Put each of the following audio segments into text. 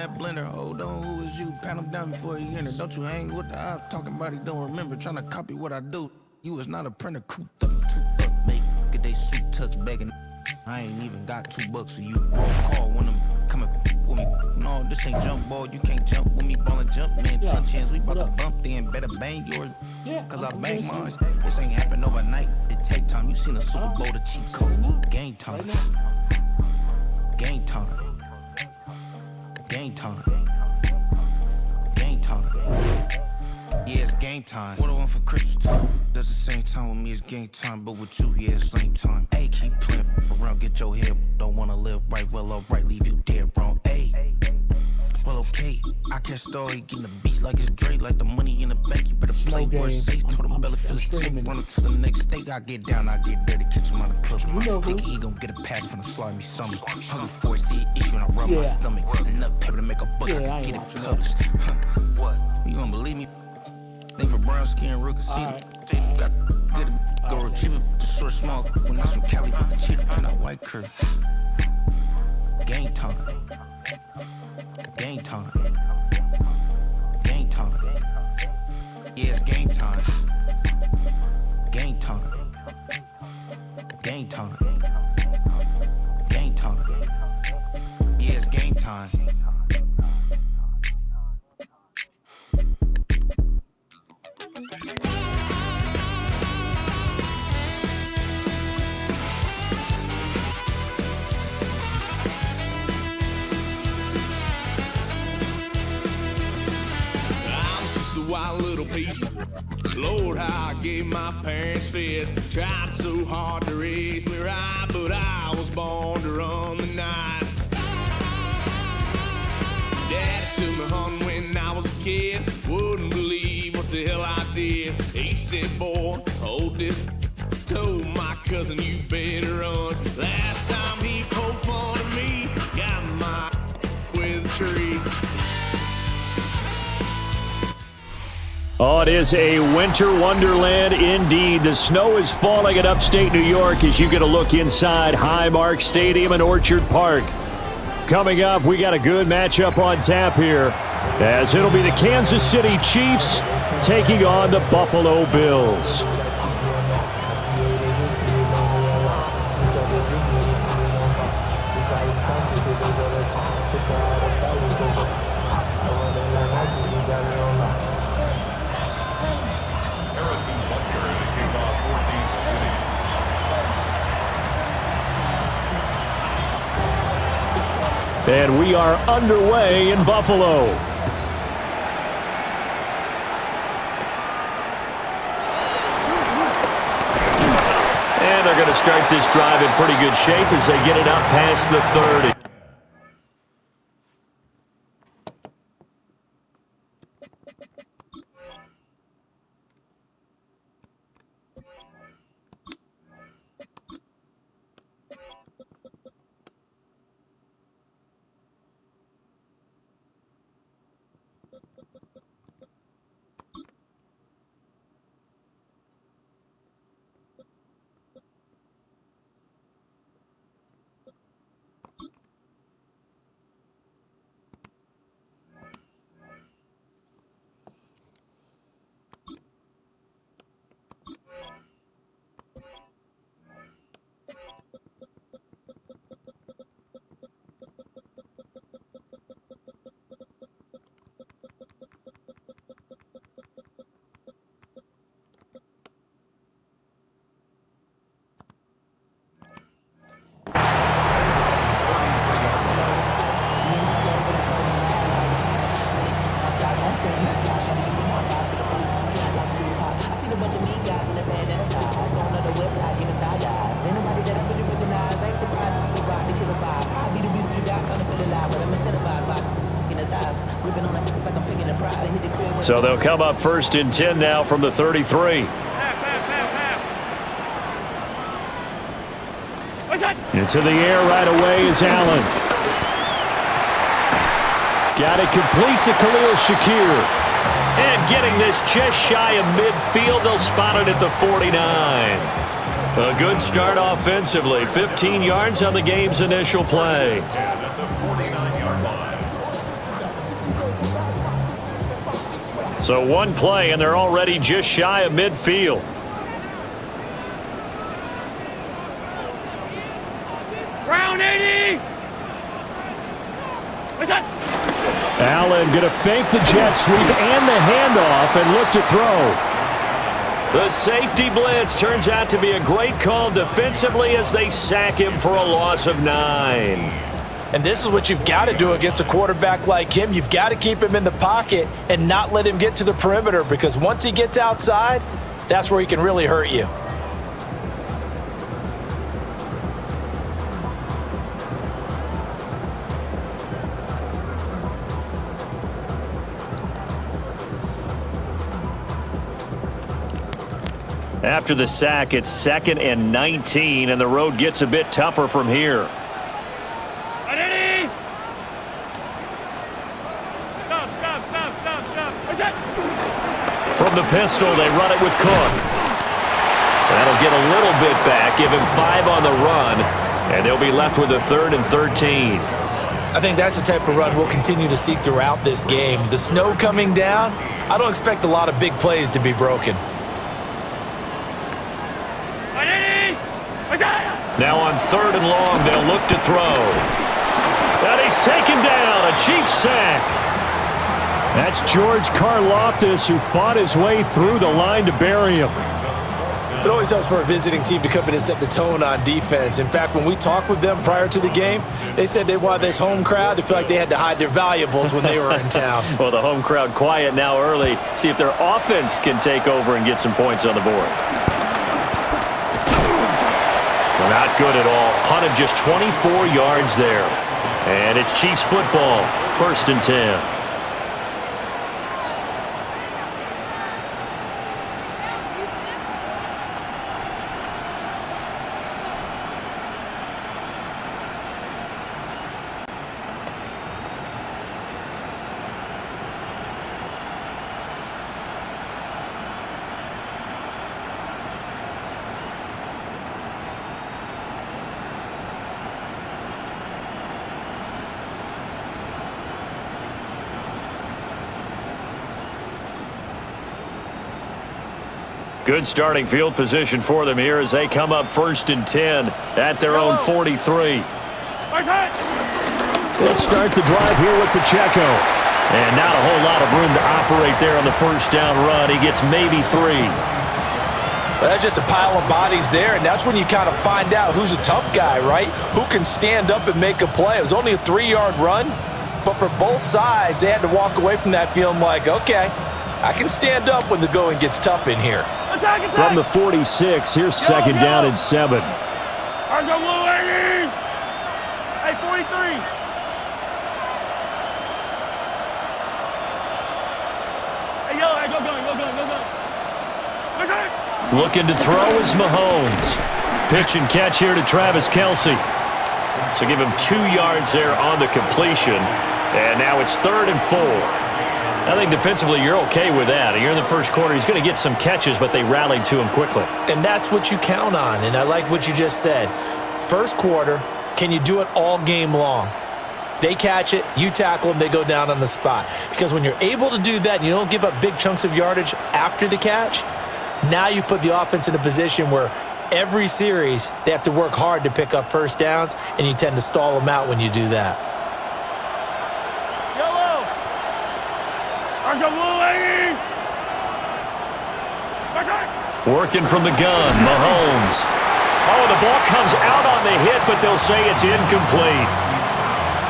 that blender. Hold on, who is you? Pat him down before he enter. Don't you hang with the ops talking about he don't remember. Trying to copy what I do. You was not a printer, cooped up, make get they suit tucks begging. I ain't even got $2 for you. Won't call when I'm coming with me. No, this ain't jump ball. You can't jump with me. Ballin' jump, man. Touch hands. We about to bump then. Better bang yours. Cause I bang mine. This ain't happen overnight. It take time. You seen a Super Bowl, the cheat code. Game time. Game time. Game time. Game time. Yeah, it's game time. What I want for Christmas too. Does the same time with me, it's game time. But with you, yeah, it's same time. Hey, keep playing around, get your head. Don't wanna live right, well, alright, leave you dead wrong. Hey, well, okay. I catch the he getting the beats like it's Dre, like the money in the bank. You better play worse safe. Told him belly fill his tank. Run him to the next state. I get down, I get dirty, catch him out of public. Think he gon' get a pass from the slimy stomach. Hungry for a seed issue and I rub my stomach. Enough paper to make a buck, I can get it published. What? You gonna believe me? Think for brown skin, real can see it. Got good go retrieve it. Short, small, when that's from Cali, but the cheetah and that white curve. Game time. Game time. Game time. Yeah, it's game time. Game time. Game time. Game time. Yeah, it's game time. Wild little piece. Lord, how I gave my parents fist. Tried so hard to raise me right, but I was born to run the night. Daddy took me hunting when I was a kid. Wouldn't believe what the hell I did. He said, boy, hold this. Told my cousin, you better run. Last time he poked fun at me, got my with a tree. Oh, it is a winter wonderland indeed. The snow is falling in upstate New York as you get a look inside Highmark Stadium in Orchard Park. Coming up, we got a good matchup on tap here, as it'll be the Kansas City Chiefs taking on the Buffalo Bills. And we are underway in Buffalo. And they're going to start this drive in pretty good shape as they get it up past the 30. So they'll come up 1st and 10 now from the 33. Into the air right away is Allen. Got it complete to Khalil Shakir. And getting this just shy of midfield, they'll spot it at the 49. A good start offensively. 15 yards on the game's initial play. So one play, and they're already just shy of midfield. Round 80! What's that? Allen going to fake the jet sweep and the handoff and look to throw. The safety blitz turns out to be a great call defensively as they sack him for a loss of 9. And this is what you've got to do against a quarterback like him. You've got to keep him in the pocket and not let him get to the perimeter, because once he gets outside, that's where he can really hurt you. After the sack, it's 2nd and 19, and the road gets a bit tougher from here. From the pistol, they run it with Cook. That'll get a little bit back, give him 5 on the run, and they'll be left with a 3rd and 13. I think that's the type of run we'll continue to see throughout this game. The snow coming down, I don't expect a lot of big plays to be broken. Now on 3rd and long, they'll look to throw. And he's taken down, a Chiefs sack. That's George Karlaftis, who fought his way through the line to bury him. It always helps for a visiting team to come in and set the tone on defense. In fact, when we talked with them prior to the game, they said they wanted this home crowd to feel like they had to hide their valuables when they were in town. Well, the home crowd quiet now early. See if their offense can take over and get some points on the board. Not good at all. Punt of just 24 yards there. And it's Chiefs football, 1st and 10. Good starting field position for them here as they come up 1st and 10 at their own 43. They'll start the drive here with Pacheco. And not a whole lot of room to operate there on the 1st down run. He gets maybe 3. Well, that's just a pile of bodies there, and that's when you kind of find out who's a tough guy, right? Who can stand up and make a play. It was only a 3-yard run, but for both sides, they had to walk away from that feeling like, okay, I can stand up when the going gets tough in here. From the 46, here's 2nd down and 7. Argo Blue 80! Hey, 43! Hey, yellow, hey, go. Looking to throw is Mahomes. Pitch and catch here to Travis Kelce. So give him 2 yards there on the completion. And now it's 3rd and 4. I think defensively you're okay with that. You're in the 1st quarter. He's going to get some catches, but they rallied to him quickly. And that's what you count on, and I like what you just said. 1st quarter, can you do it all game long? They catch it, you tackle them, they go down on the spot. Because when you're able to do that and you don't give up big chunks of yardage after the catch, now you put the offense in a position where every series they have to work hard to pick up 1st downs, and you tend to stall them out when you do that. Working from the gun, Mahomes. Oh, the ball comes out on the hit, but they'll say it's incomplete.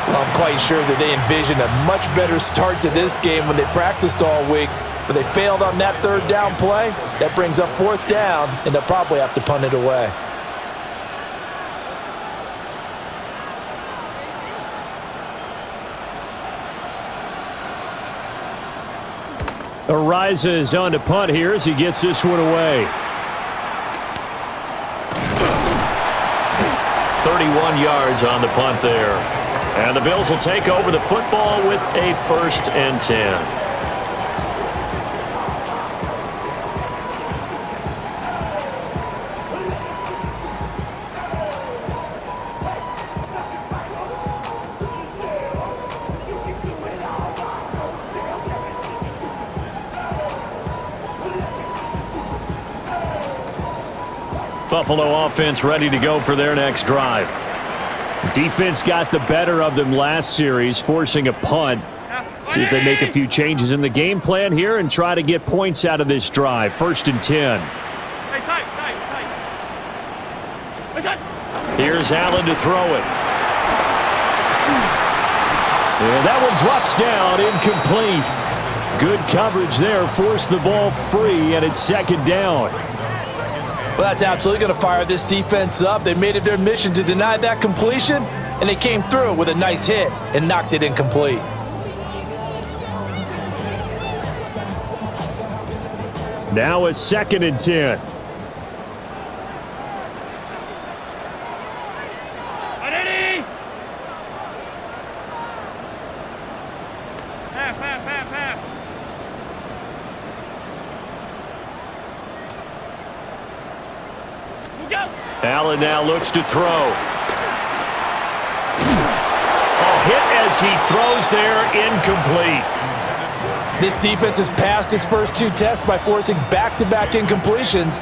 Well, I'm quite sure that they envisioned a much better start to this game when they practiced all week, but they failed on that 3rd down play. That brings up 4th down, and they'll probably have to punt it away. Arises on to punt here as he gets this one away. 31 yards on the punt there. And the Bills will take over the football with a 1st and 10. Buffalo offense ready to go for their next drive. Defense got the better of them last series, forcing a punt. See if they make a few changes in the game plan here and try to get points out of this drive. 1st and 10. Hey, tight. Here's Allen to throw it. And that one drops down, incomplete. Good coverage there, forced the ball free, and it's 2nd down. Well, that's absolutely going to fire this defense up. They made it their mission to deny that completion, and they came through with a nice hit and knocked it incomplete. Now a 2nd and 10. Half. Allen now looks to throw. Hit as he throws there, incomplete. This defense has passed its first 2 tests by forcing back-to-back incompletions.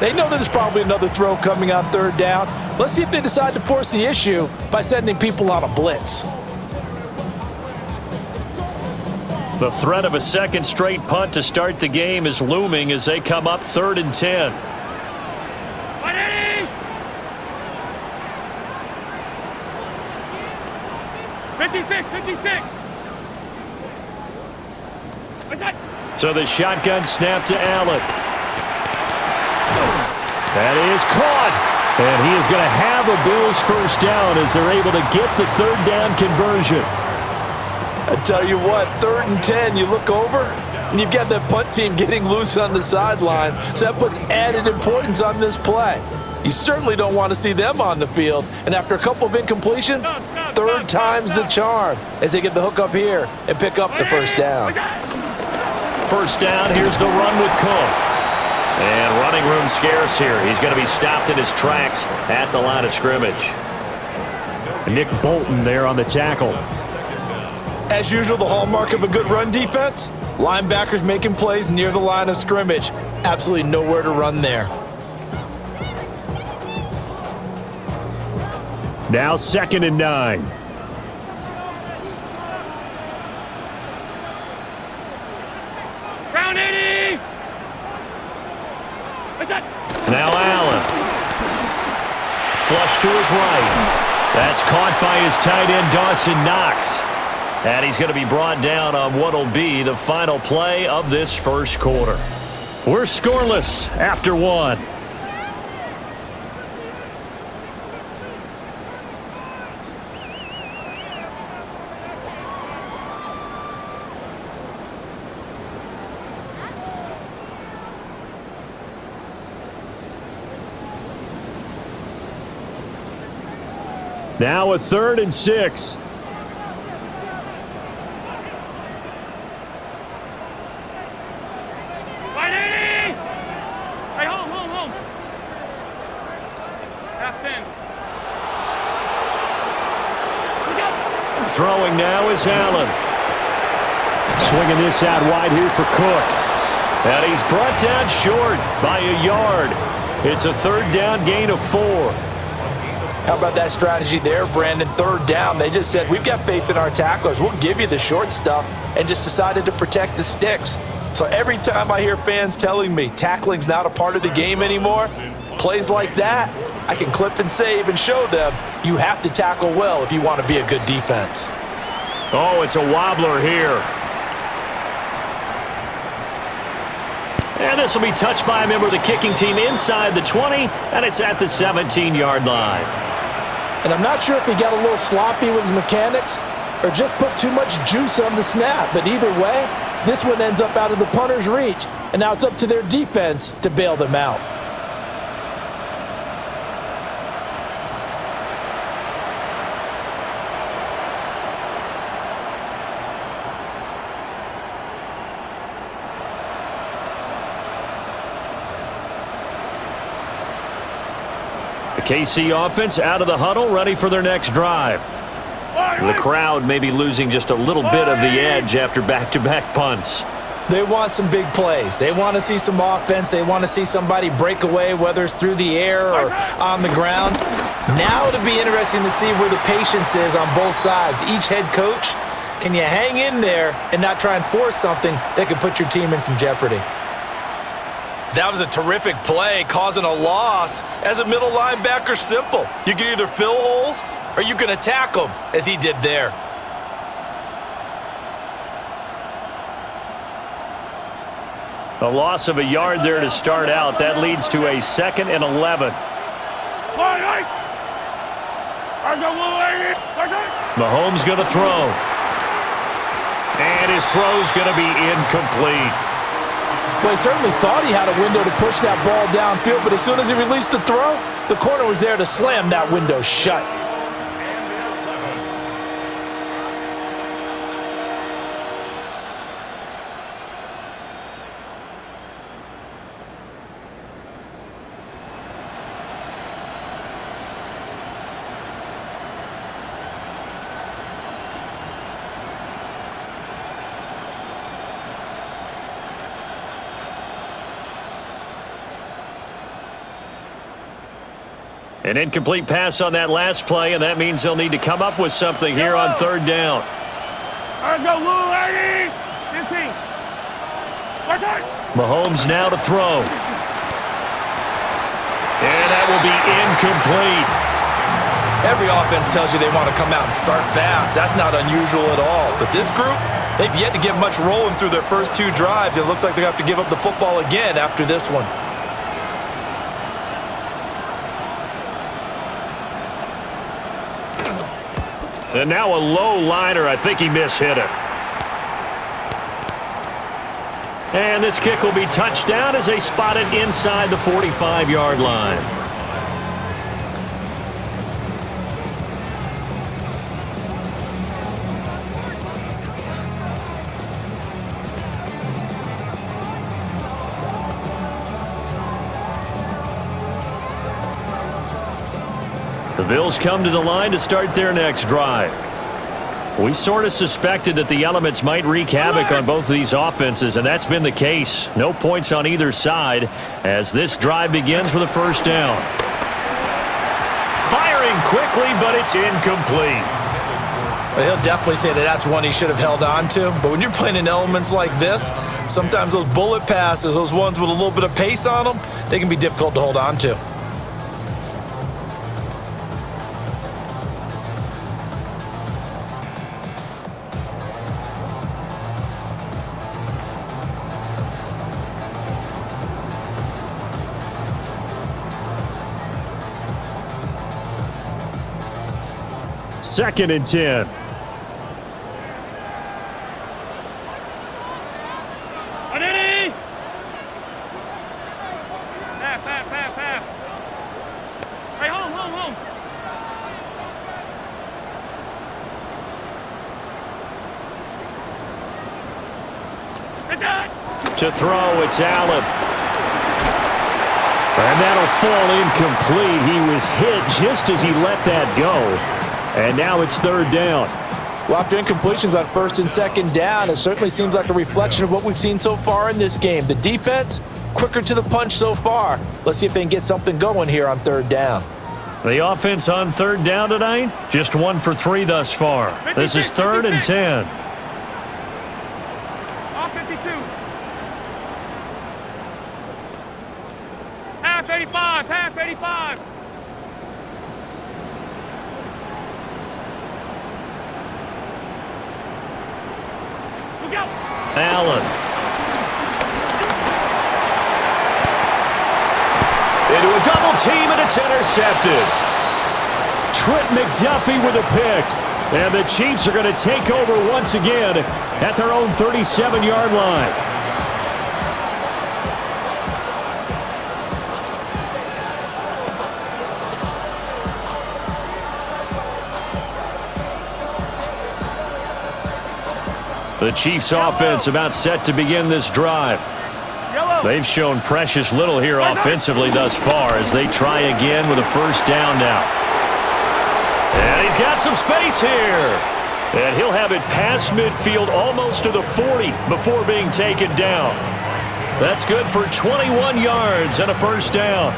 They know there's probably another throw coming on 3rd down. Let's see if they decide to force the issue by sending people on a blitz. The threat of a 2nd straight punt to start the game is looming as they come up 3rd and 10. 56. So the shotgun snap to Allen. That is caught. And he is going to have a Bills 1st down as they're able to get the 3rd down conversion. I tell you what, 3rd and 10, you look over, and you've got that punt team getting loose on the sideline. So that puts added importance on this play. You certainly don't want to see them on the field. And after a couple of incompletions, 3rd time's the charm as they get the hook up here and pick up the 1st down. 1st down, here's the run with Cook. And running room scarce here. He's going to be stopped in his tracks at the line of scrimmage. Nick Bolton there on the tackle. As usual, the hallmark of a good run defense, linebackers making plays near the line of scrimmage. Absolutely nowhere to run there. Now 2nd and 9. Round 80. Now Allen. Flush to his right. That's caught by his tight end, Dawson Knox. And he's going to be brought down on what will be the final play of this 1st quarter. We're scoreless after 1. Now a 3rd and 6. Hey, home. Half 10. Throwing now is Allen. Swinging this out wide here for Cook. And he's brought down short by a yard. It's a 3rd down gain of 4. How about that strategy there, Brandon? 3rd down. They just said, we've got faith in our tacklers. We'll give you the short stuff, and just decided to protect the sticks. So every time I hear fans telling me tackling's not a part of the game anymore, plays like that, I can clip and save and show them you have to tackle well if you want to be a good defense. Oh, it's a wobbler here. And this will be touched by a member of the kicking team inside the 20, and it's at the 17-yard line. And I'm not sure if he got a little sloppy with his mechanics or just put too much juice on the snap. But either way, this one ends up out of the punter's reach, and now it's up to their defense to bail them out. The KC offense out of the huddle, ready for their next drive. The crowd may be losing just a little bit of the edge after back-to-back punts. They want some big plays. They want to see some offense. They want to see somebody break away, whether it's through the air or on the ground. Now it'll be interesting to see where the patience is on both sides. Each head coach, can you hang in there and not try and force something that could put your team in some jeopardy? That was a terrific play, causing a loss. As a middle linebacker, simple. You can either fill holes or you can attack them, as he did there. A loss of a yard there to start out. That leads to a 2nd and 11. Mahomes going to throw. And his throw's going to be incomplete. Well, he certainly thought he had a window to push that ball downfield, but as soon as he released the throw, the corner was there to slam that window shut. An incomplete pass on that last play, and that means they'll need to come up with something here on 3rd down. Mahomes now to throw. And that will be incomplete. Every offense tells you they want to come out and start fast. That's not unusual at all. But this group, they've yet to get much rolling through their first 2 drives. It looks like they have to give up the football again after this one. And now a low liner. I think he mishit it. And this kick will be touchdown as they spot it inside the 45-yard line. The Bills come to the line to start their next drive. We sort of suspected that the elements might wreak havoc on both of these offenses, and that's been the case. No points on either side as this drive begins with a 1st down. Firing quickly, but it's incomplete. Well, he'll definitely say that that's one he should have held on to. But when you're playing in elements like this, sometimes those bullet passes, those ones with a little bit of pace on them, they can be difficult to hold on to. Second and 10. Pass. Hey, home. To throw, it's Allen. And that'll fall incomplete. He was hit just as he let that go. And now it's 3rd down. Well, after incompletions on 1st and 2nd down, it certainly seems like a reflection of what we've seen so far in this game. The defense, quicker to the punch so far. Let's see if they can get something going here on 3rd down. The offense on 3rd down tonight, just 1 for 3 thus far. This is 3rd and 10. Off 52. Half 85. Look out. Allen. Into a double team, and it's intercepted. Trent McDuffie with a pick. And the Chiefs are going to take over once again at their own 37-yard line. The Chiefs offense about set to begin this drive. They've shown precious little here offensively thus far as they try again with a 1st down now. And he's got some space here. And he'll have it past midfield almost to the 40 before being taken down. That's good for 21 yards and a first down.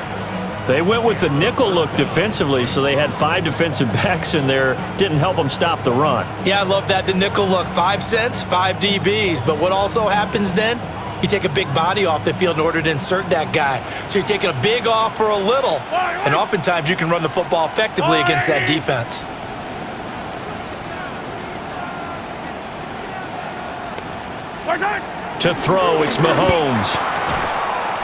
They went with the nickel look defensively, so they had 5 defensive backs in there. Didn't help them stop the run. Yeah, I love that, the nickel look. 5 cents, 5 DBs. But what also happens then? You take a big body off the field in order to insert that guy. So you're taking a big off for a little. And oftentimes you can run the football effectively against that defense. To throw, it's Mahomes.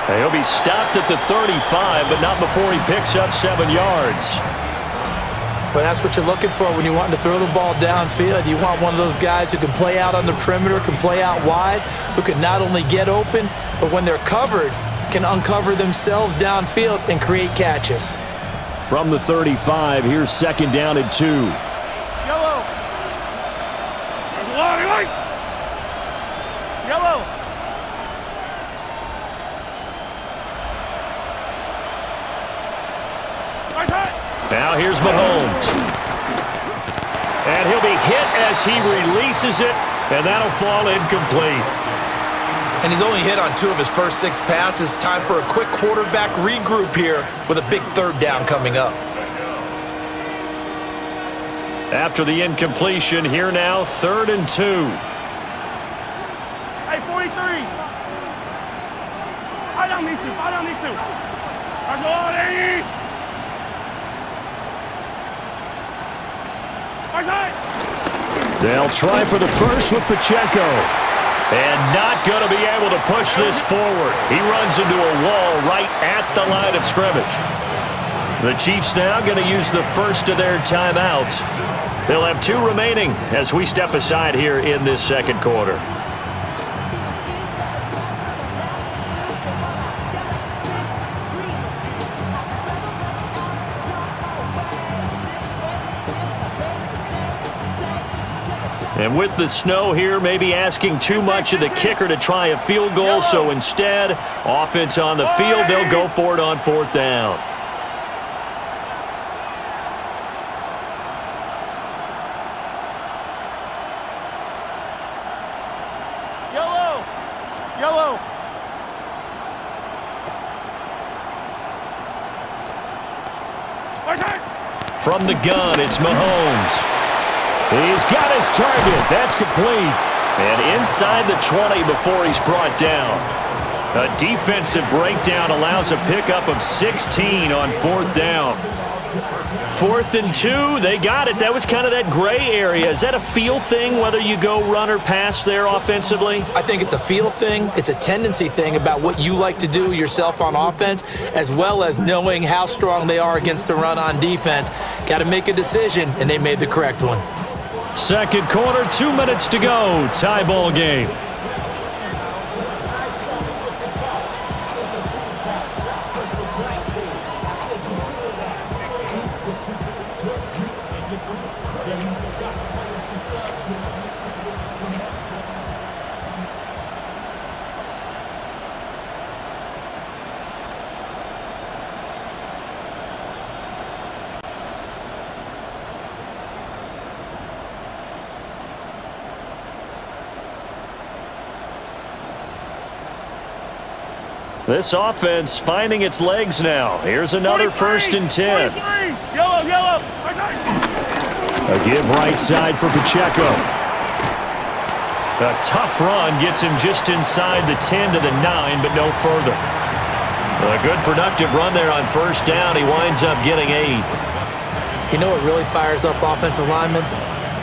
He'll be stopped at the 35, but not before he picks up 7 yards. Well, that's what you're looking for when you want to throw the ball downfield. You want one of those guys who can play out on the perimeter, can play out wide, who can not only get open, but when they're covered, can uncover themselves downfield and create catches. From the 35, here's 2nd down and 2. Yellow. There's a lot of light. Yellow. Now here's Mahomes. And he'll be hit as he releases it, and that'll fall incomplete. And he's only hit on 2 of his first 6 passes. Time for a quick quarterback regroup here with a big 3rd down coming up. After the incompletion, here now, 3rd and 2. Hey, 43. I don't need to. There's a lot of eight. They'll try for the first with Pacheco. And not going to be able to push this forward. He runs into a wall right at the line of scrimmage. The Chiefs now going to use the first of their timeouts. They'll have 2 remaining as we step aside here in this 2nd quarter. And with the snow here, maybe asking too much of the kicker to try a field goal. So instead, offense on the field, they'll go for it on 4th down. Yellow. From the gun, it's Mahomes. He's got his target. That's complete. And inside the 20 before he's brought down. A defensive breakdown allows a pickup of 16 on 4th down. 4th and 2, they got it. That was kind of that gray area. Is that a feel thing, whether you go run or pass there offensively? I think it's a feel thing. It's a tendency thing about what you like to do yourself on offense, as well as knowing how strong they are against the run on defense. Got to make a decision, and they made the correct one. 2nd quarter, 2 minutes to go. Tie ball game. This offense finding its legs now. Here's another 1st and 10. Yellow. A give right side for Pacheco. A tough run gets him just inside the 10 to the 9, but no further. A good productive run there on 1st down. He winds up getting 8. You know what really fires up offensive linemen?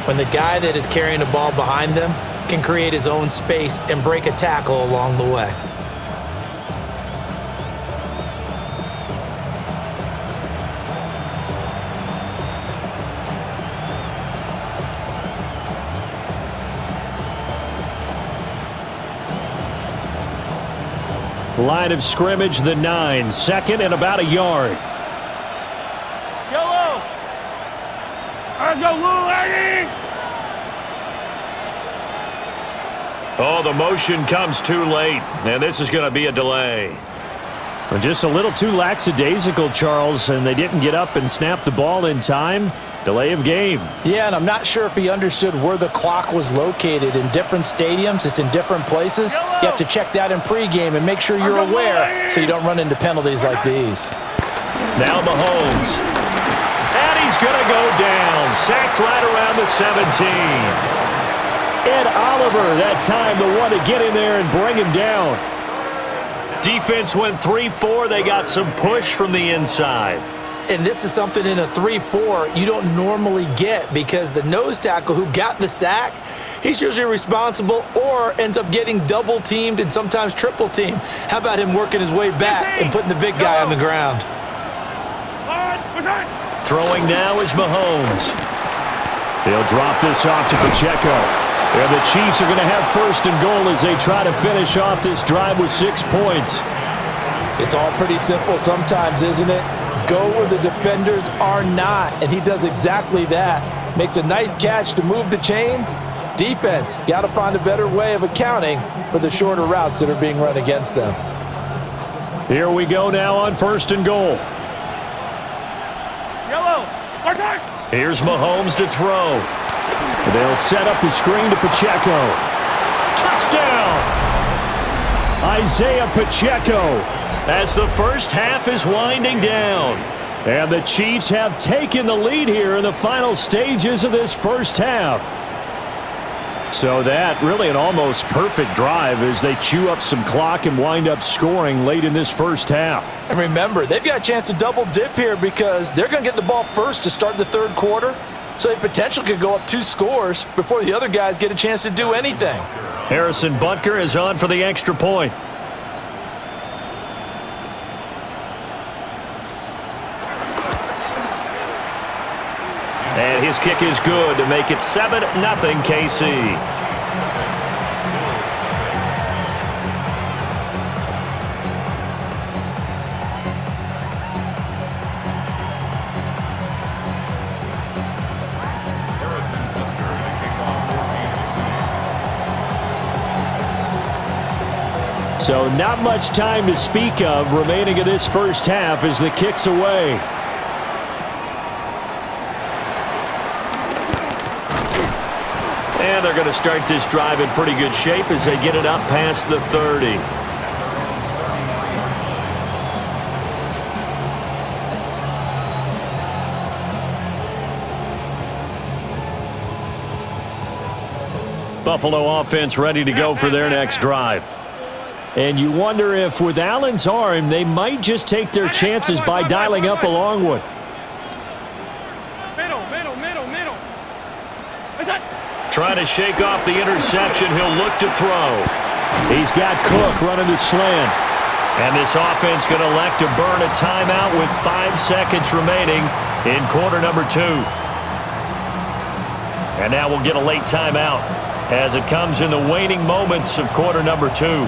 When the guy that is carrying the ball behind them can create his own space and break a tackle along the way. Line of scrimmage, the 9. 2nd and about a yard. Yellow. Let's go, little lady. Oh, the motion comes too late, and this is going to be a delay. Just a little too lackadaisical, Charles, and they didn't get up and snap the ball in time. Delay of game. Yeah, and I'm not sure if he understood where the clock was located. In different stadiums, it's in different places. You have to check that in pregame and make sure you're aware so you don't run into penalties like these. Now Mahomes. And he's going to go down. Sacked right around the 17. Ed Oliver, that time, the one to get in there and bring him down. Defense went 3-4. They got some push from the inside. And this is something in a 3-4 you don't normally get because the nose tackle who got the sack, he's usually responsible or ends up getting double-teamed and sometimes triple-teamed. How about him working his way back and putting the big guy on the ground? Throwing now is Mahomes. He'll drop this off to Pacheco. And the Chiefs are going to have first and goal as they try to finish off this drive with 6 points. It's all pretty simple sometimes, isn't it? Go where the defenders are not, and he does exactly that. Makes a nice catch to move the chains. Defense, got to find a better way of accounting for the shorter routes that are being run against them. Here we go now on first and goal. Yellow. Here's Mahomes to throw. They'll set up the screen to Pacheco. Touchdown! Isaiah Pacheco as the first half is winding down. And the Chiefs have taken the lead here in the final stages of this first half. So that really an almost perfect drive as they chew up some clock and wind up scoring late in this first half. And remember, they've got a chance to double dip here because they're going to get the ball first to start the third quarter. So they potentially could go up 2 scores before the other guys get a chance to do anything. Harrison Butker is on for the extra point. And his kick is good to make it 7-0 KC. So not much time to speak of remaining in this first half as the kick's away. And they're going to start this drive in pretty good shape as they get it up past the 30. Buffalo offense ready to go for their next drive. And you wonder if with Allen's arm, they might just take their chances by dialing up a long one. Middle. Trying to shake off the interception. He'll look to throw. He's got Cook running the slant. And this offense going to elect to burn a timeout with 5 seconds remaining in quarter number 2. And now we'll get a late timeout as it comes in the waning moments of quarter number 2.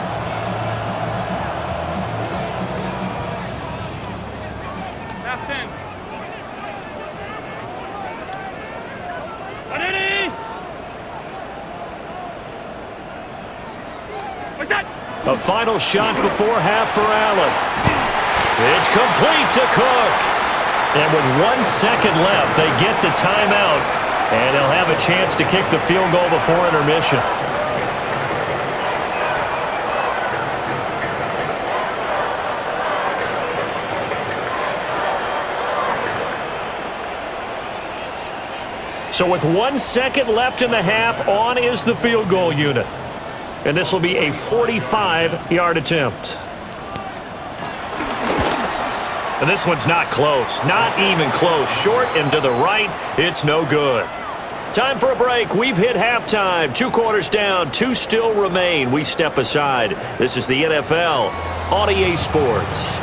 A final shot before half for Allen. It's complete to Cook. And with 1 second left, they get the timeout. And they'll have a chance to kick the field goal before intermission. So with 1 second left in the half, on is the field goal unit. And this will be a 45-yard attempt. And this one's not close. Not even close. Short and to the right. It's no good. Time for a break. We've hit halftime. 2 quarters down. 2 still remain. We step aside. This is the NFL on EA Sports.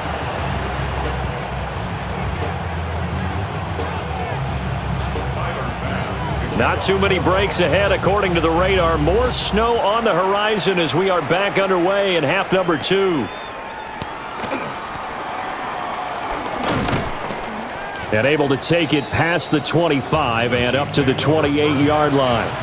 Not too many breaks ahead according to the radar. More snow on the horizon as we are back underway in half number 2. And able to take it past the 25 and up to the 28-yard line.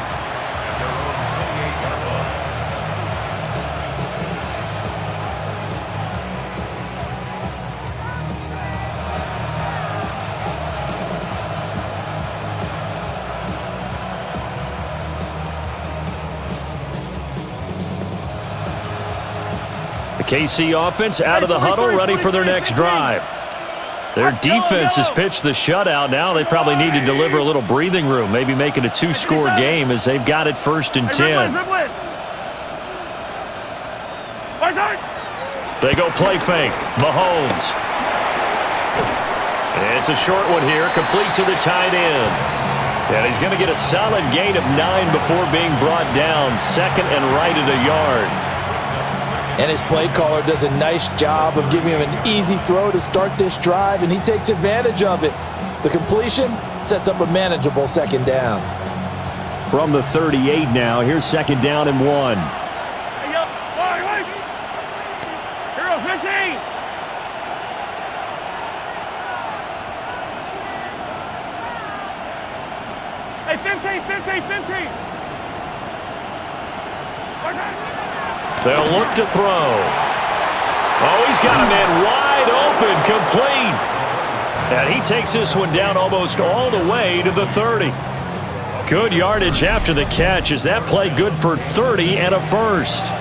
KC offense out of the huddle, ready for their next drive. Their defense has pitched the shutout. Now they probably need to deliver a little breathing room, maybe make it a two-score game as they've got it 1st and 10. They go play fake. Mahomes. And it's a short one here, complete to the tight end. And he's going to get a solid gain of 9 before being brought down, 2nd and right at a yard. And his play caller does a nice job of giving him an easy throw to start this drive, and he takes advantage of it. The completion sets up a manageable 2nd down. From the 38 now, here's 2nd down and 1. Hey, yo, wait. Hero 15. Hey, 15. They'll look to throw. Oh, he's got a man wide open, complete. And he takes this one down almost all the way to the 30. Good yardage after the catch. Is that play good for 30 and a 1st?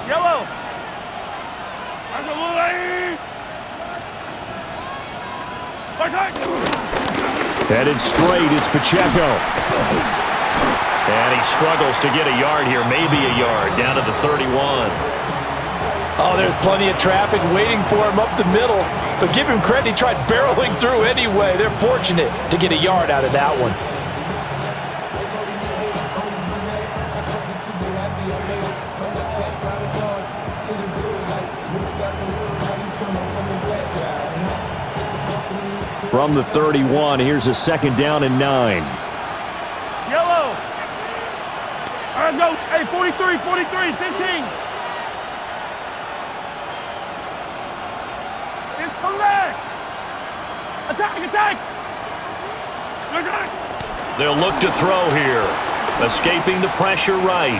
Yellow. Headed straight, it's Pacheco. And he struggles to get a yard here, maybe a yard, down to the 31. Oh, there's plenty of traffic waiting for him up the middle. But give him credit, he tried barreling through anyway. They're fortunate to get a yard out of that one. From the 31, here's a 2nd down and 9. Yellow. All right, go. Hey, 43, 15. Come back. Attack. They'll look to throw here. Escaping the pressure right.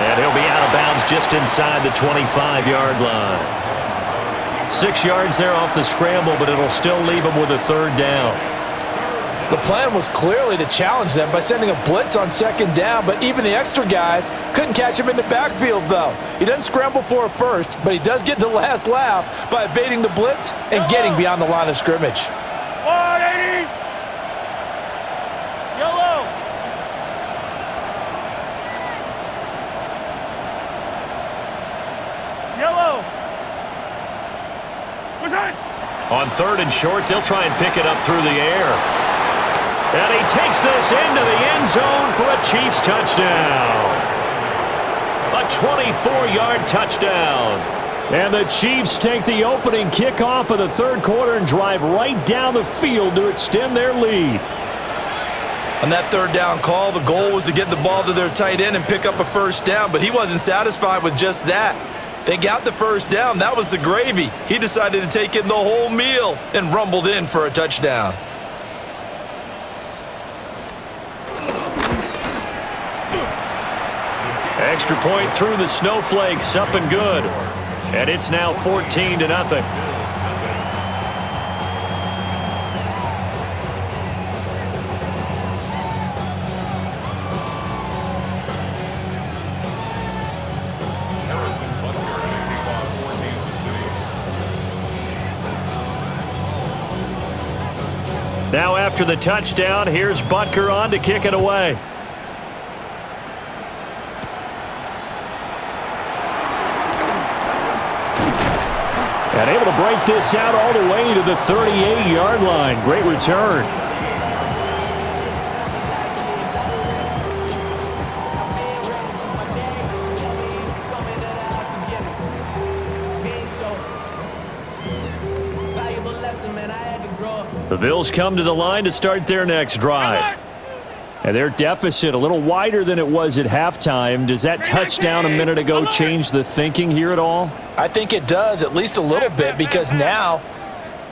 And he'll be out of bounds just inside the 25-yard line. 6 yards there off the scramble, but it'll still leave him with a 3rd down. The plan was clearly to challenge them by sending a blitz on 2nd down, but even the extra guys couldn't catch him in the backfield, though. He doesn't scramble for a 1st, but he does get the last laugh by evading the blitz and getting beyond the line of scrimmage. 180. Yellow. On 3rd and short, they'll try and pick it up through the air. And he takes this into the end zone for a Chiefs touchdown. A 24-yard touchdown. And the Chiefs take the opening kickoff of the 3rd quarter and drive right down the field to extend their lead. On that 3rd down call, the goal was to get the ball to their tight end and pick up a 1st down, but he wasn't satisfied with just that. They got the 1st down. That was the gravy. He decided to take in the whole meal and rumbled in for a touchdown. Extra point through the snowflakes, up and good. And it's now 14-0. Now after the touchdown, here's Butker on to kick it away. And able to break this out all the way to the 38-yard line. Great return. The Bills come to the line to start their next drive. And their deficit a little wider than it was at halftime. Does that touchdown a minute ago change the thinking here at all? I think it does, at least a little bit, because now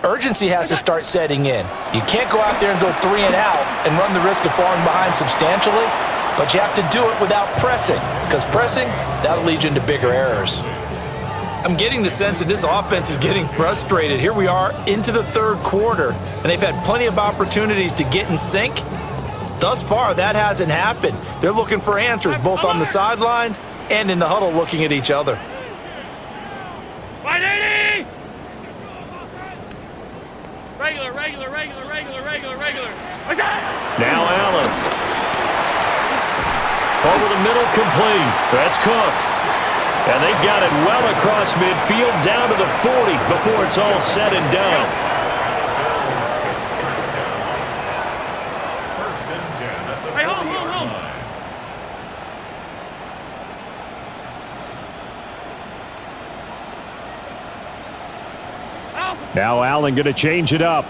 urgency has to start setting in. You can't go out there and go 3 and out and run the risk of falling behind substantially, but you have to do it without pressing, because pressing, that'll lead you into bigger errors. I'm getting the sense that this offense is getting frustrated. Here we are into the third quarter, and they've had plenty of opportunities to get in sync. Thus far, that hasn't happened. They're looking for answers both on the sidelines and in the huddle looking at each other. 180! Regular. What's that? Now Allen. Over the middle, complete. That's Cook. And they've got it well across midfield down to the 40 before it's all said and done. Hey, home. Now Allen going to change it up.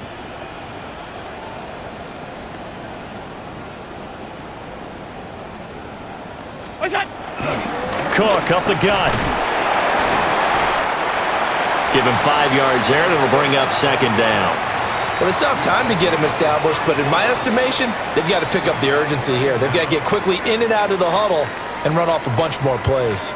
What's that? Cook up the gut. Give him 5 yards there, and it'll bring up second down. Well, they still have time to get him established, but in my estimation, they've got to pick up the urgency here. They've got to get quickly in and out of the huddle and run off a bunch more plays.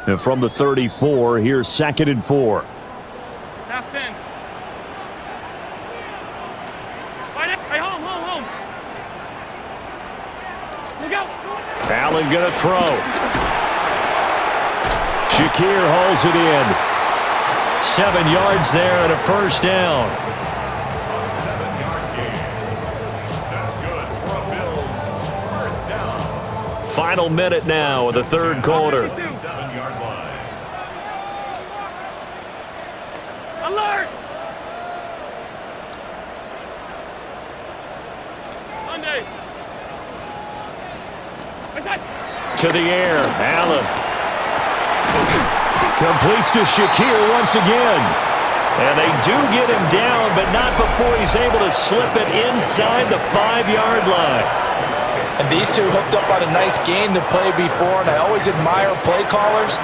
And from the 34, here's 2nd and 4. Half 10. Hey, home. Look out. Allen going to throw. Shakir hauls it in. 7 yards there and a first down. 7-yard gain. That's good for a Bills first down. Final minute now of the third quarter. 7-yard line. Alert! Monday. What's that? To the air, Allen. Completes to Shakir once again. And they do get him down, but not before he's able to slip it inside the 5-yard line. And these two hooked up on a nice game to play before, and I always admire play callers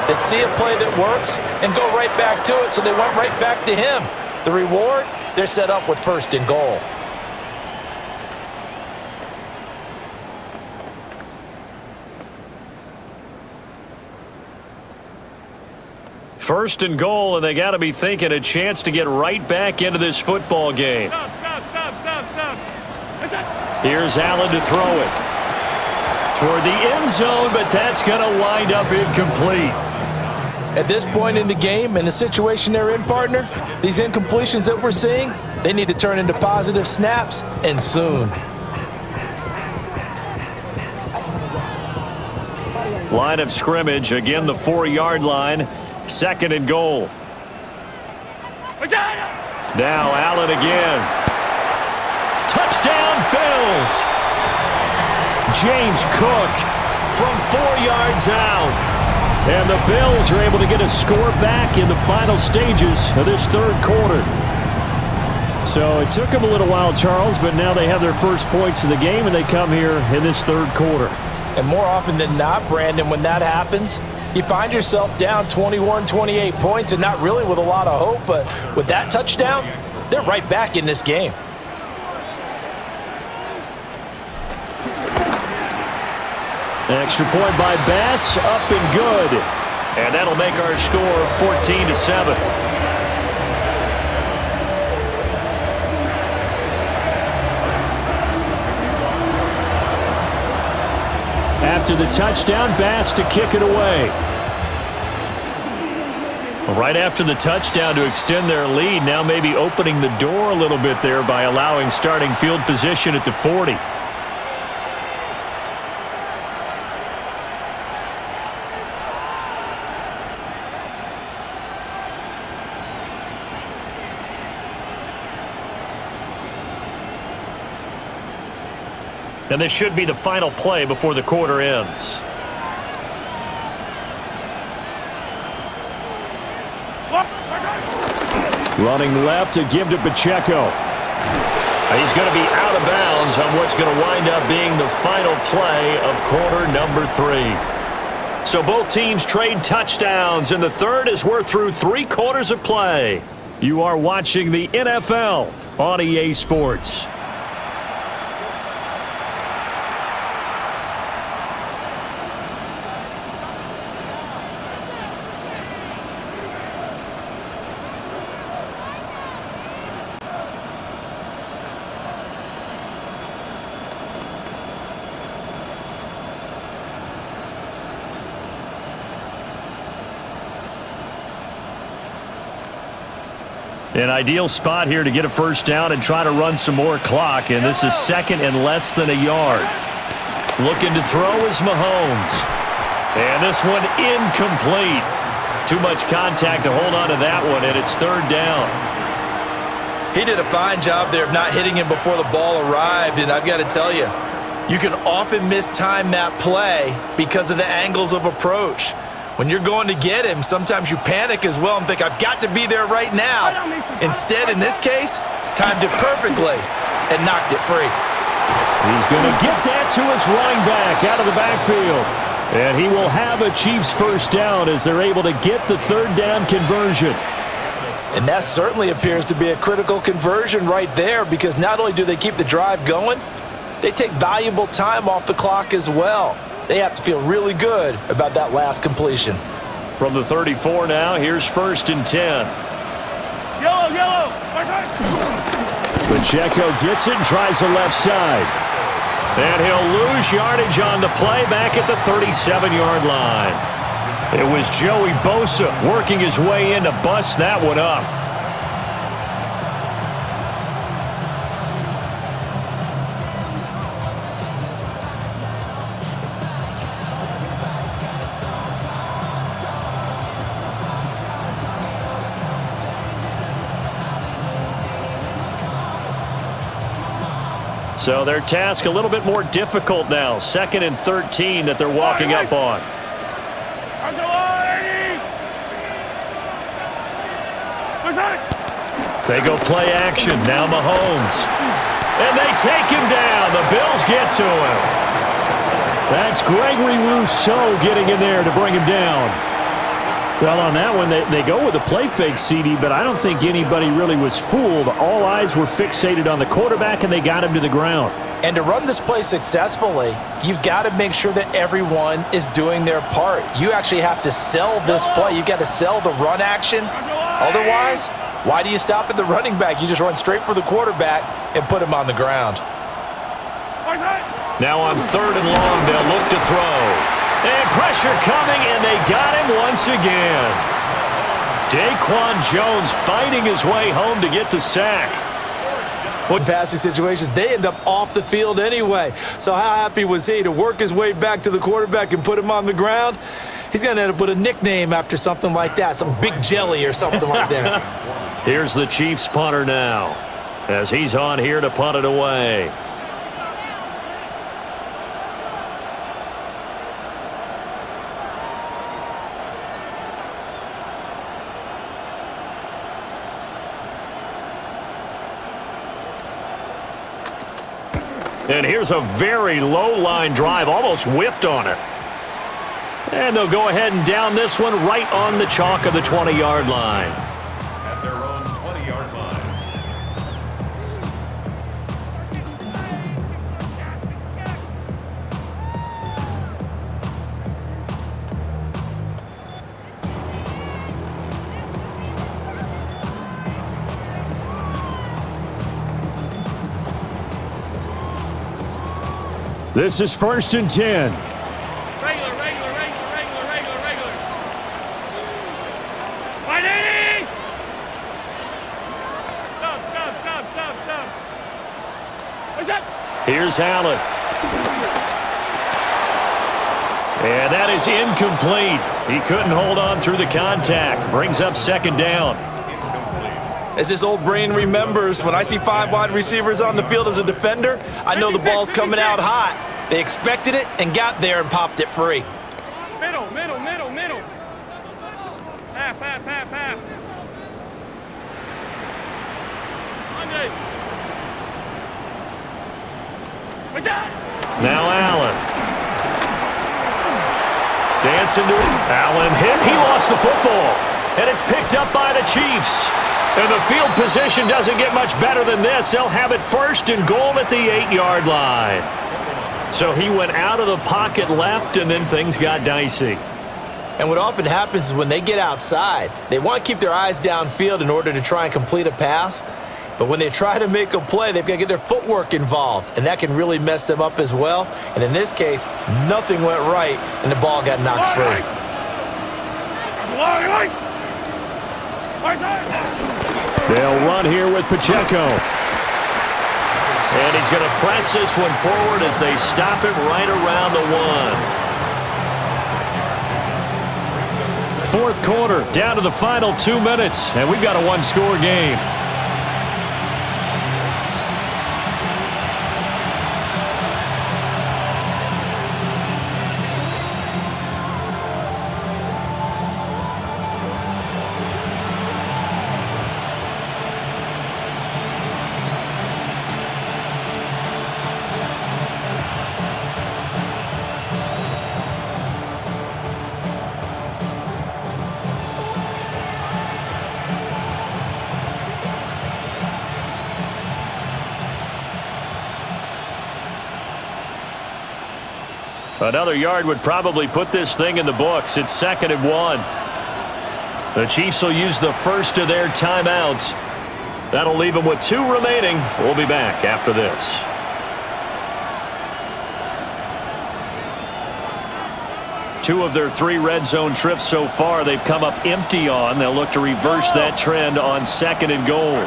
that see a play that works and go right back to it, so they went right back to him. The reward, they're set up with 1st and goal. First and goal, and they got to be thinking a chance to get right back into this football game. Stop. What's that? Here's Allen to throw it. Toward the end zone, but that's going to wind up incomplete. At this point in the game, in the situation they're in, partner, these incompletions that we're seeing, they need to turn into positive snaps, and soon. Line of scrimmage, again the 4-yard line. 2nd and goal. What's that? Now Allen again. Touchdown, Bills. James Cook from 4 yards out. And the Bills are able to get a score back in the final stages of this third quarter. So it took them a little while, Charles, but now they have their first points of the game, and they come here in this third quarter. And more often than not, Brandon, when that happens, you find yourself down 21, 28 points and not really with a lot of hope, but with that touchdown, they're right back in this game. Extra point by Bass, up and good. And that'll make our score 14-7. After the touchdown, Bass to kick it away. Right after the touchdown to extend their lead, now maybe opening the door a little bit there by allowing starting field position at the 40. And this should be the final play before the quarter ends. Running left to give to Pacheco. He's going to be out of bounds on what's going to wind up being the final play of quarter number 3. So both teams trade touchdowns in the third as we're through 3 quarters of play. You are watching the NFL on EA Sports. An ideal spot here to get a first down and try to run some more clock, and this is second and less than a yard. Looking to throw is Mahomes. And this one incomplete. Too much contact to hold on to that one, and it's third down. He did a fine job there of not hitting him before the ball arrived, and I've got to tell you, you can often mistime that play because of the angles of approach. When you're going to get him, sometimes you panic as well and think, I've got to be there right now. Instead, in this case, timed it perfectly and knocked it free. He's going to get that to his running back out of the backfield. And he will have a Chiefs first down as they're able to get the third down conversion. And that certainly appears to be a critical conversion right there, because not only do they keep the drive going, they take valuable time off the clock as well. They have to feel really good about that last completion. From the 34 now, here's first and 10. Yellow, yellow. Pacheco gets it and tries the left side. And he'll lose yardage on the play back at the 37-yard line. It was Joey Bosa working his way in to bust that one up. So their task a little bit more difficult now. 2nd and 13 that they're walking up on. They go play action. Now Mahomes. And they take him down. The Bills get to him. That's Gregory Rousseau getting in there to bring him down. Well, on that one, they go with a play fake, CD, but I don't think anybody really was fooled. All eyes were fixated on the quarterback, and they got him to the ground. And to run this play successfully, you've got to make sure that everyone is doing their part. You actually have to sell this play. You've got to sell the run action. Otherwise, why do you stop at the running back? You just run straight for the quarterback and put him on the ground. Now on 3rd and long, they'll look to throw. And pressure coming, and they got him once again. Daquan Jones fighting his way home to get the sack. In passing situations, they end up off the field anyway. So how happy was he to work his way back to the quarterback and put him on the ground? He's going to end up with a nickname after something like that, some Big Jelly or something like that. Here's the Chiefs punter now, as he's on here to punt it away. And here's a very low line drive, almost whiffed on it. And they'll go ahead and down this one right on the chalk of the 20-yard line. At their own 20-yard line. This is 1st and 10. Regular. 580! Stop. What's up? Here's Allen. And that is incomplete. He couldn't hold on through the contact. Brings up 2nd down. As this old brain remembers, when I see 5 wide receivers on the field as a defender, I know the ball's coming out hot. They expected it and got there and popped it free. Middle. Half. Now Allen. Dancing to it. Allen hit. He lost the football. And it's picked up by the Chiefs. And the field position doesn't get much better than this. They'll have it first and goal at the 8-yard line. So he went out of the pocket left, and then things got dicey. And what often happens is when they get outside, they want to keep their eyes downfield in order to try and complete a pass. But when they try to make a play, they've got to get their footwork involved, and that can really mess them up as well. And in this case, nothing went right, and the ball got knocked free. They'll run here with Pacheco. And he's going to press this one forward as they stop it right around the 1. Fourth quarter, down to the final 2 minutes, and we've got a one-score game. Another yard would probably put this thing in the books. It's 2nd and 1. The Chiefs will use the first of their timeouts. That'll leave them with 2 remaining. We'll be back after this. Two of their 3 red zone trips so far they've come up empty on. They'll look to reverse that trend on 2nd and goal.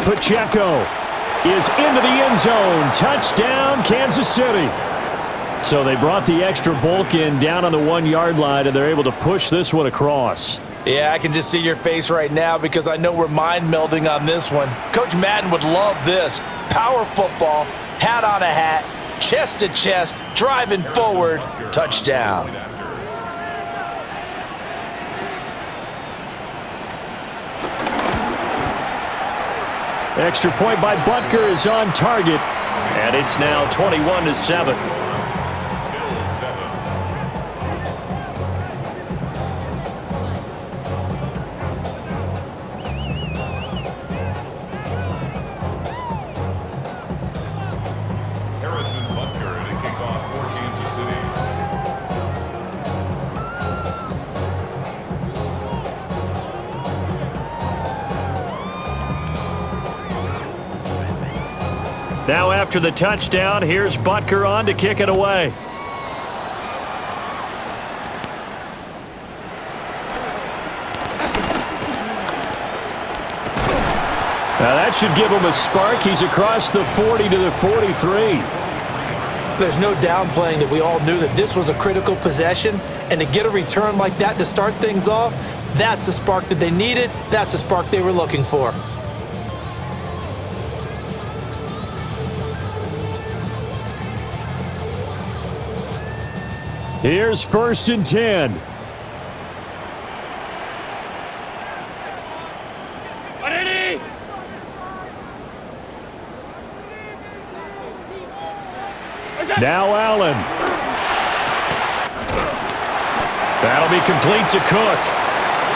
Pacheco is into the end zone. Touchdown, Kansas City. So they brought the extra bulk in down on the 1-yard line, and they're able to push this one across. Yeah, I can just see your face right now because I know we're mind melding on this one. Coach Madden would love this. Power football, hat on a hat, chest to chest, driving forward, touchdown. Extra point by Butker is on target, and it's now 21-7. Now after the touchdown, here's Butker on to kick it away. Now that should give him a spark. He's across the 40 to the 43. There's no downplaying that we all knew that this was a critical possession, and to get a return like that to start things off, that's the spark that they needed. That's the spark they were looking for. Here's 1st and 10. Now Allen. That'll be complete to Cook.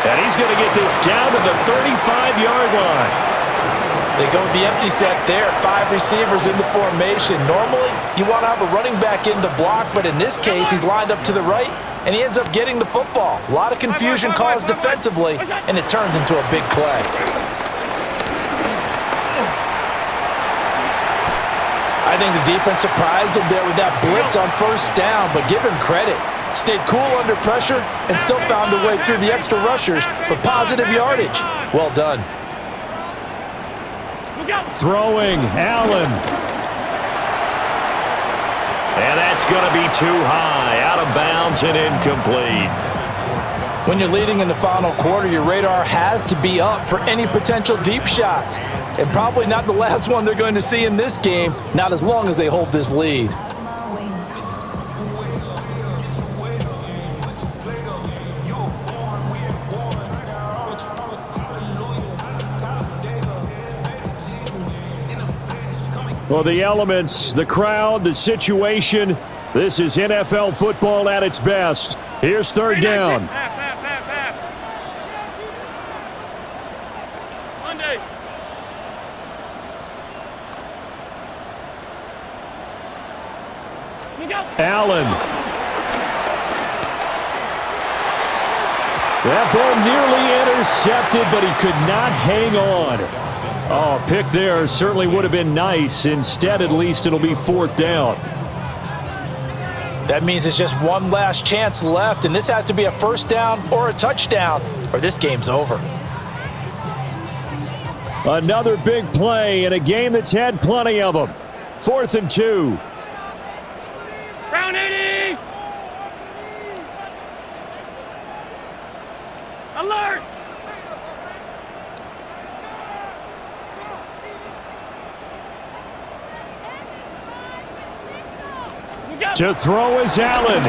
And he's going to get this down to the 35-yard line. They go with the empty set there. 5 receivers in the formation. Normally, you want to have a running back in to block, but in this case, he's lined up to the right, and he ends up getting the football. A lot of confusion caused defensively, and it turns into a big play. I think the defense surprised him there with that blitz on 1st down, but give him credit. Stayed cool under pressure and still found a way through the extra rushers for positive yardage. Well done. Throwing, Allen. And that's going to be too high, out of bounds and incomplete. When you're leading in the final quarter, your radar has to be up for any potential deep shots. And probably not the last one they're going to see in this game, not as long as they hold this lead. Well, the elements, the crowd, the situation, this is NFL football at its best. Here's third down. Allen. That ball nearly intercepted, but he could not hang on. Oh, pick there certainly would have been nice. Instead, at least it'll be fourth down. That means it's just one last chance left, and this has to be a first down or a touchdown, or this game's over. Another big play in a game that's had plenty of them. 4th and 2. Round 80! Alert! To throw is Allen.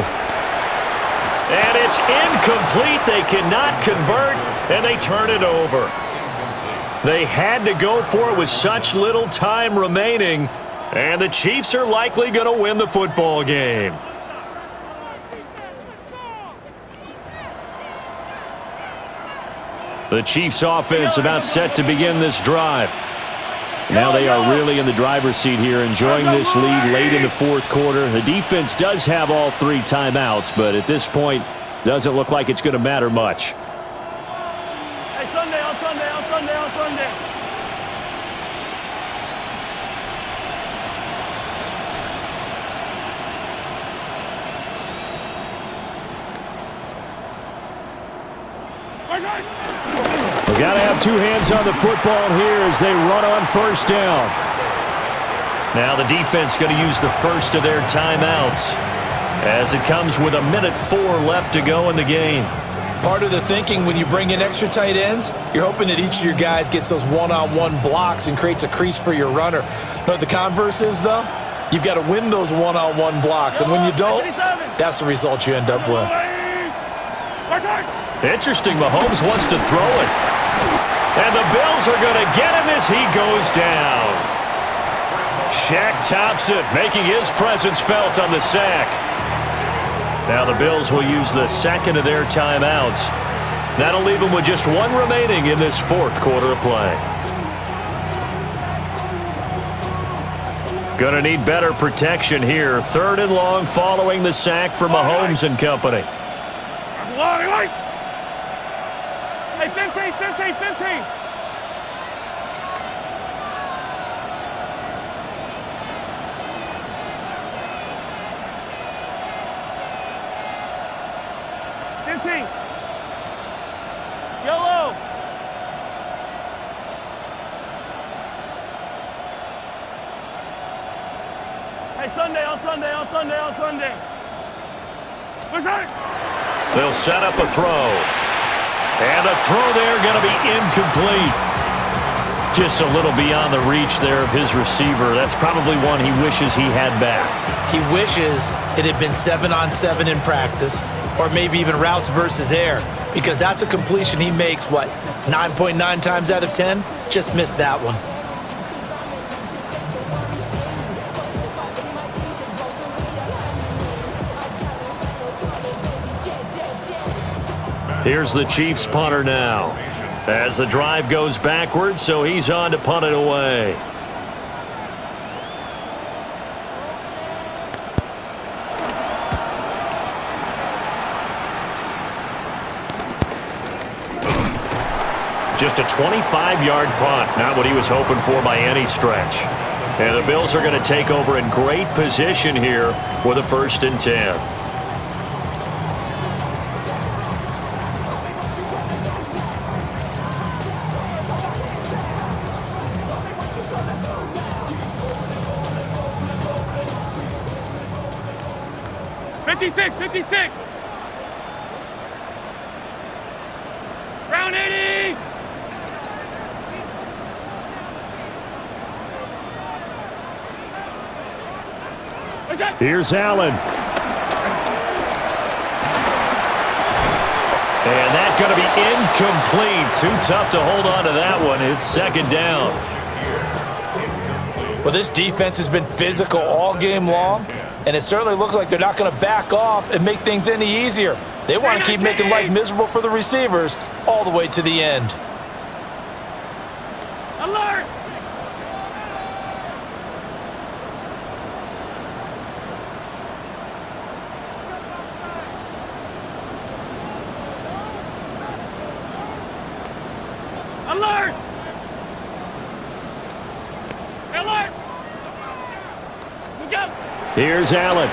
And it's incomplete. They cannot convert, and they turn it over. They had to go for it with such little time remaining, and the Chiefs are likely going to win the football game. The Chiefs offense about set to begin this drive. Now they are really in the driver's seat here, enjoying this lead late in the fourth quarter. The defense does have all 3 timeouts, but at this point, doesn't look like it's going to matter much. Hey, Sunday, on Sunday, on Sunday, on Sunday. We got to have 2 hands on the football here as they run on first down. Now the defense going to use the first of their timeouts as it comes with 1:04 left to go in the game. Part of the thinking when you bring in extra tight ends, you're hoping that each of your guys gets those one-on-one blocks and creates a crease for your runner. You know what the converse is, though? You've got to win those one-on-one blocks, and when you don't, that's the result you end up with. Interesting, Mahomes wants to throw it. And the Bills are going to get him as he goes down. Shaq Thompson making his presence felt on the sack. Now the Bills will use the second of their timeouts. That'll leave them with just 1 remaining in this fourth quarter of play. Going to need better protection here. 3rd and long following the sack for Mahomes and company. Hey, 15, 15, 15. Yellow. Hey, Sunday, on Sunday, on Sunday, on Sunday. What's that? They'll set up a throw. And the throw there going to be incomplete. Just a little beyond the reach there of his receiver. That's probably one he wishes he had back. He wishes it had been 7-on-7 in practice, or maybe even routes versus air, because that's a completion he makes, 9.9 times out of 10? Just missed that one. Here's the Chiefs punter now as the drive goes backwards, so he's on to punt it away. Just a 25-yard punt, not what he was hoping for by any stretch. And the Bills are going to take over in great position here with a 1st and 10. Here's Allen. And that's going to be incomplete. Too tough to hold on to that one. It's second down. Well, this defense has been physical all game long, and it certainly looks like they're not going to back off and make things any easier. They want to keep making life miserable for the receivers all the way to the end. Alert! Alert! Alert! Look out! Here's Allen.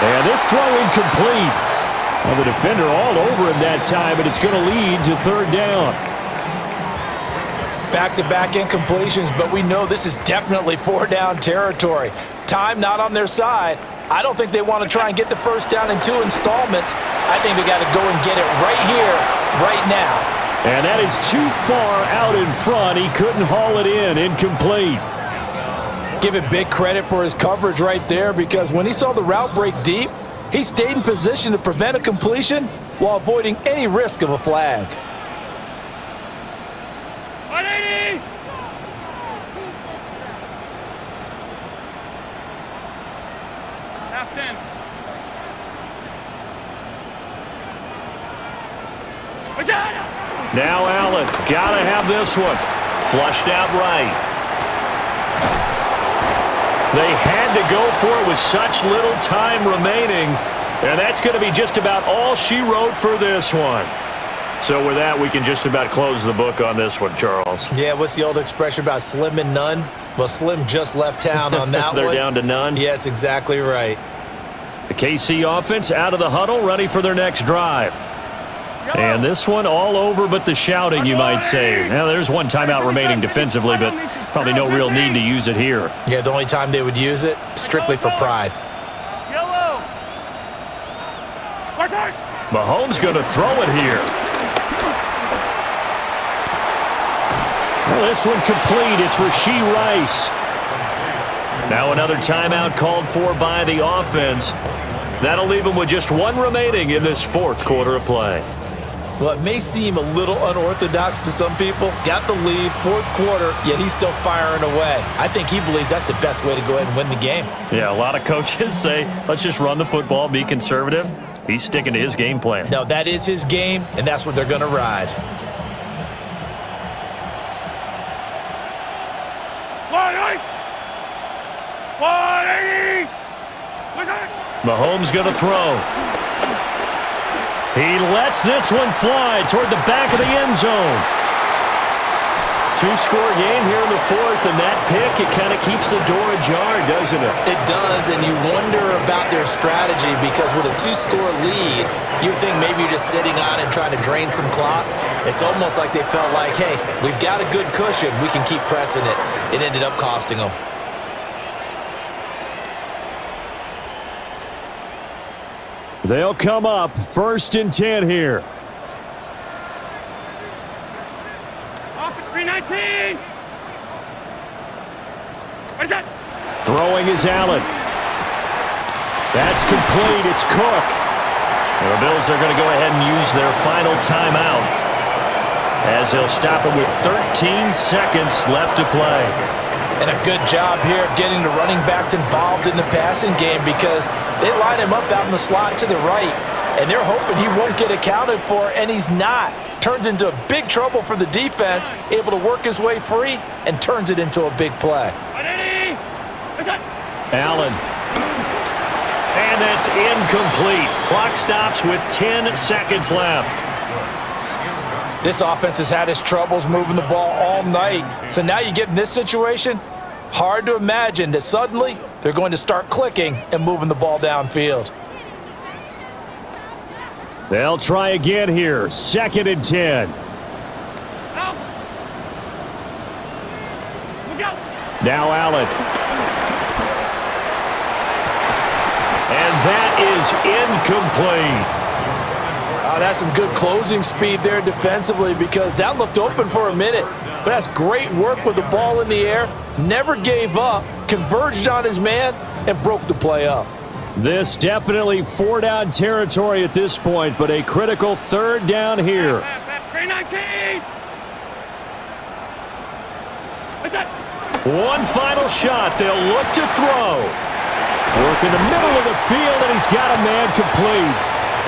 And this throw incomplete. Well, the defender all over him that time, and it's going to lead to third down. Back-to-back incompletions, but we know this is definitely four-down territory. Time not on their side. I don't think they want to try and get the first down in 2 installments. I think they got to go and get it right here, right now. And that is too far out in front. He couldn't haul it in. Incomplete. Give it big credit for his coverage right there, because when he saw the route break deep, he stayed in position to prevent a completion while avoiding any risk of a flag. 180! Half 10. Now Allen. Got to have this one. Flushed out right. They had to go for it with such little time remaining, and that's going to be just about all she wrote for this one. So with that, we can just about close the book on this one, Charles. Yeah, what's the old expression about slim and none? Well, Slim just left town on that They're one. down to none? Yes, exactly right. The KC offense out of the huddle, ready for their next drive. And this one all over but the shouting, you might say. Now, there's one timeout remaining defensively, but probably no real need to use it here. Yeah, the only time they would use it, strictly for pride. Yellow! Mahomes going to throw it here. Well, this one complete. It's Rashee Rice. Now another timeout called for by the offense. That'll leave them with just one remaining in this fourth quarter of play. Well, it may seem a little unorthodox to some people. Got the lead, fourth quarter, yet he's still firing away. I think he believes that's the best way to go ahead and win the game. Yeah, a lot of coaches say, let's just run the football, be conservative. He's sticking to his game plan. No, that is his game, and that's what they're going to ride. Mahomes going to throw. He lets this one fly toward the back of the end zone. Two-score game here in the fourth, and that pick, it kind of keeps the door ajar, doesn't it? It does, and you wonder about their strategy, because with a two-score lead, you think maybe you're just sitting on it trying to drain some clock. It's almost like they felt like, hey, we've got a good cushion. We can keep pressing it. It ended up costing them. They'll come up 1st and 10 here. Off at 319. What is that? Throwing is Allen. That's complete. It's Cook. The Bills are going to go ahead and use their final timeout, as they'll stop it with 13 seconds left to play. And a good job here of getting the running backs involved in the passing game, because they line him up out in the slot to the right, and they're hoping he won't get accounted for, and he's not. Turns into big trouble for the defense, able to work his way free, and turns it into a big play. Allen. And that's incomplete. Clock stops with 10 seconds left. This offense has had its troubles moving the ball all night. So now you get in this situation, hard to imagine that suddenly they're going to start clicking and moving the ball downfield. They'll try again here. 2nd and 10. Now Allen. And that is incomplete. That's some good closing speed there defensively, because that looked open for a minute. But that's great work with the ball in the air. Never gave up, converged on his man, and broke the play up. This definitely 4-down territory at this point, but a critical 3rd down here. 319! One final shot. They'll look to throw. Work in the middle of the field, and he's got a man complete.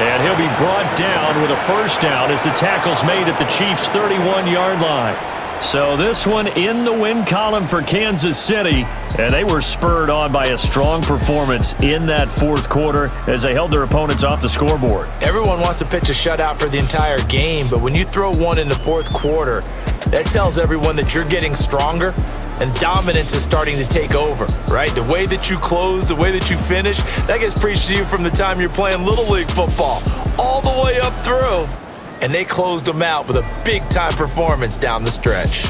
And he'll be brought down with a 1st down as the tackle's made at the Chiefs' 31-yard line. So this one in the win column for Kansas City, and they were spurred on by a strong performance in that 4th quarter as they held their opponents off the scoreboard. Everyone wants to pitch a shutout for the entire game, but when you throw one in the 4th quarter, that tells everyone that you're getting stronger and dominance is starting to take over, right? The way that you close, the way that you finish, that gets preached to you from the time you're playing Little League football all the way up through. And they closed them out with a big-time performance down the stretch.